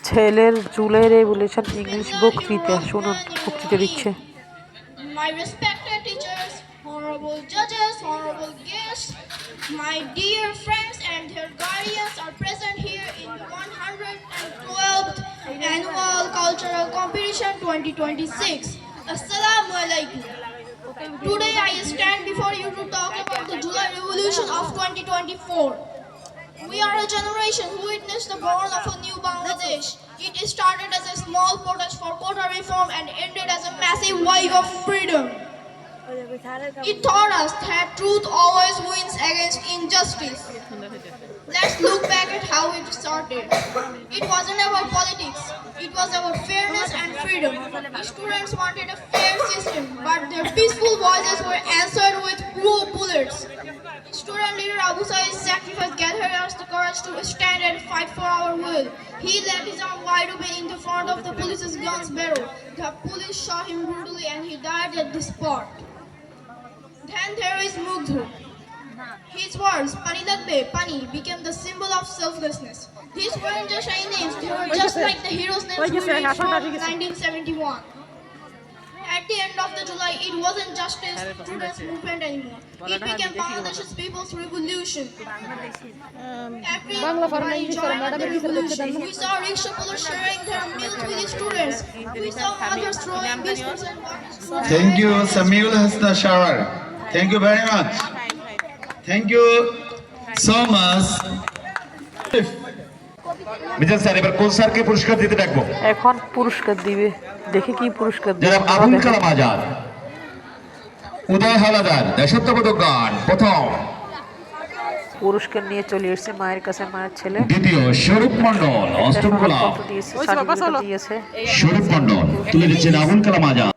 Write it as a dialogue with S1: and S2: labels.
S1: ছেলের July revolution English বক্তৃতা শুনুন, বক্তৃতা দিচ্ছে।
S2: My respected teachers, honorable judges, honorable guests, my dear friends and their guardians are present here in the 112th Annual Cultural Competition 2026. Assalamu alaikum. Today I stand before you to talk about the July Revolution of 2024. We are a generation who witnessed the birth of a new Bangladesh. It started as a small protest for quota reform and ended as a massive wave of freedom. It taught us that truth always wins against injustice. Let's look back at how it started. It wasn't about politics. It was about fairness and freedom. Students wanted a fair system, but their peaceful voices were answered with bullets. Student leader Abu Said's sacrifice gathered us the courage to stand and fight for our will. He left his arm wide open in the front of the police's guns barrel. The police shot him brutally and he died at the spot. Then there is Mugdhu. His words, Pani Lagbe, Pani, became the symbol of selflessness. These weren't just any names, they were just like the heroes' names we read from 1971. At the end of the July, it wasn't just a students' movement anymore. It became Bangladesh's people's revolution. Everybody joined the revolution. We saw rickshaw pullers sharing their meals with the students. We saw mothers throwing biscuits and water.
S3: Thank you, Samiul Hasna Shawar. Thank you very much. Thank you so much.
S4: Mizan sir এবার কোন স্যারকে পুরস্কার দিতে ডাকবো?
S1: এখন পুরস্কার দিবে, দেখি কি পুরস্কার দিবে।
S4: জনাব আবুল কালাম আজাদ, উদয় হাওলাদার, দেশাত্মবোধক গান প্রথম।
S1: পুরস্কার নিয়ে চলে এসেছে মায়ের কাছে, মায়ের ছেলে।
S4: দ্বিতীয় স্বরূপ মণ্ডল, অষ্টম ক্লাব।
S1: দিয়েছে, সার্টিফিকেট দিয়েছে।
S4: স্বরূপ মণ্ডল তুলে দিচ্ছেন আবুল কালাম আজাদ।